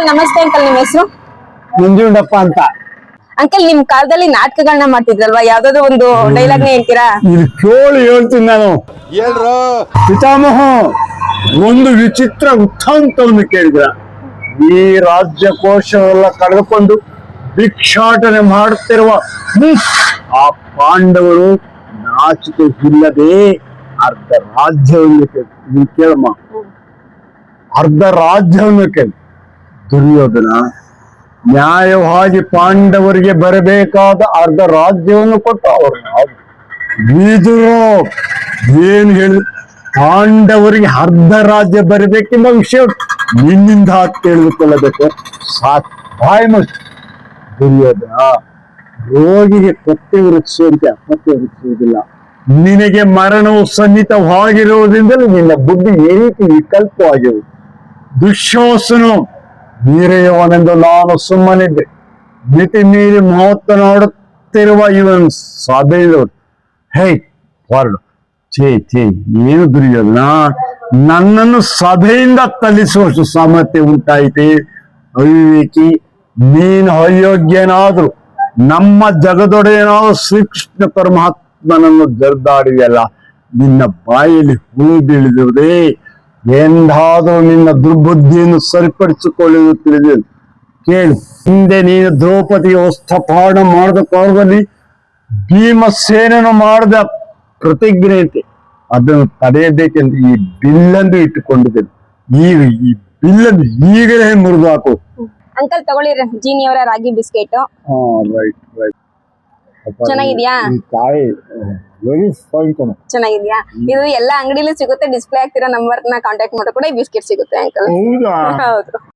Uncle ನಮಸ್ತೆ uncle, ನಿಮ್ ಹೆಸರು? ಮಂಜುಂಡಪ್ಪ ಅಂತ. ಅಂಕಲ್, ನಿಮ್ ಕಾಲದಲ್ಲಿ ನಾಟಕಗಳನ್ನ ಮಾಡ್ತಿದ್ರಲ್ವಾ, ಯಾವ್ದಾದ್ರು ಒಂದು ಡೈಲಾಗ್ ನ ಹೇಳ್ತೀರಾ? ಇದು ಕೇಳಿ ಹೇಳ್ತೀನಿ ನಾನು. ಪಿತಾಮಹ ಒಂದು ವಿಚಿತ್ರ ವೃತ್ತಾಂತವನ್ನು ಕೇಳಿದ್ರ. ಈ ರಾಜ್ಯಕೋಶವೆಲ್ಲ ಕಳೆದುಕೊಂಡು ಭಿಕ್ಷಾಟನೆ ಮಾಡುತ್ತಿರುವ ಆ ಪಾಂಡವರು ನಾಚಿಕೆ ಇಲ್ಲದೆ ಅರ್ಧ ರಾಜ್ಯವನ್ನು ಕೇಳಮ್ಮ, ಅರ್ಧ ರಾಜ್ಯವನ್ನು ಕೇಳಿ. ದುರ್ಯೋಧನ ನ್ಯಾಯವಾಗಿ ಪಾಂಡವರಿಗೆ ಬರಬೇಕಾದ ಅರ್ಧ ರಾಜ್ಯವನ್ನು ಕೊಟ್ಟು ಅವರು ಬೀದರು ಏನ್ ಹೇಳಿ ಪಾಂಡವರಿಗೆ ಅರ್ಧ ರಾಜ್ಯ ಬರಬೇಕೆಂಬ ವಿಷಯ ನಿನ್ನಿಂದ ತಿಳಿದುಕೊಳ್ಳಬೇಕು. ಸಾಕು, ಬಾಯಿ ಮುಚ್ಚು. ದುರ್ಯೋಧನ, ರೋಗಿಗೆ ಕೊಟ್ಟೆ ವೃಕ್ಷಿಸುವಂತೆ ಅಪತ್ಯ ವೃಕ್ಷಿಸುವುದಿಲ್ಲ. ನಿನಗೆ ಮರಣವು ಸನ್ನಿಹಿತವಾಗಿರುವುದರಿಂದಲೇ ನಿನ್ನ ಬುದ್ಧಿ ಈ ರೀತಿ ವಿಕಲ್ಪವಾಗಿರುವುದು. ದುಶ್ಯಾಸನು ವೀರೆಯವನೆಂದು ನಾನು ಸುಮ್ಮನಿದ್ದೆ. ಮಿತಿ ಮೀರಿ ಮಾತನಾಡುತ್ತಿರುವ ಇವನ್ ಸಭೆಯವರು ಹೇ ಹೊರಡು. ಛೇ, ಏನು ದುರ್ಯೋಧನ, ನನ್ನನ್ನು ಸಭೆಯಿಂದ ತಲ್ಲಿಸುವಷ್ಟು ಸಾಮರ್ಥ್ಯ ಉಂಟಾಯಿತೆ. ಅವಿವೇಕಿ, ನೀನು ಅಯೋಗ್ಯನಾದ್ರು ನಮ್ಮ ಜಗದೊಡೆಯನಾದ ಶ್ರೀಕೃಷ್ಣ ಪರಮಾತ್ಮನನ್ನು ಜರ್ದಾಡಿದೆಯಲ್ಲ, ನಿನ್ನ ಬಾಯಲ್ಲಿ ಹೂ ಬೀಳಿದುವುದೇ. ಎಂದಾದರೂ ನಿನ್ನ ದುರ್ಬುದ್ಧಿಯನ್ನು ಸರಿಪಡಿಸಿಕೊಳ್ಳುವುದು ತಿಳಿದು ಕೇಳು. ಹಿಂದೆ ನೀನು ದ್ರೌಪದಿಯ ವಸ್ತ್ರಪಾನ ಮಾಡಿದ ಕಾಲದಲ್ಲಿ ಭೀಮಸೇನನು ಮಾಡಿದ ಪ್ರತಿಜ್ಞೆಯಂತೆ ಅದನ್ನು ತಡೆಯಬೇಕೆಂದು ಈ ಬಿಲ್ಲನ್ನು ಇಟ್ಟುಕೊಂಡಿದ್ದೇನೆ. ಈಗ ಈ ಬಿಲ್ಲನ್ನು ಈಗಲೇ ಮುರಿದು ಹಾಕು. ಅಂಕಲ್ ತಗೊಳ್ಳಿ, ಜೀನಿ ಅವರ ರಾಗಿ ಬಿಸ್ಕೆಟ್. ರೈಟ್. ಚೆನ್ನಾಗಿದ್ಯಾ? ಚೆನ್ನಾಗಿದ್ಯಾ? ಇದು ಎಲ್ಲ ಅಂಗಡಿಲೂ ಸಿಗುತ್ತೆ. ಡಿಸ್ಪ್ಲೇ ಆಗ್ತಿರೋ ನಂಬರ್ ನ ಕಾಂಟ್ಯಾಕ್ಟ್ ಮಾಡೋ ಕೂಡ ಈ ಬಿಸ್ಕೆಟ್ ಸಿಗುತ್ತೆ ಅಂಕಲ್. ಹೌದಾ? ಹೌದು.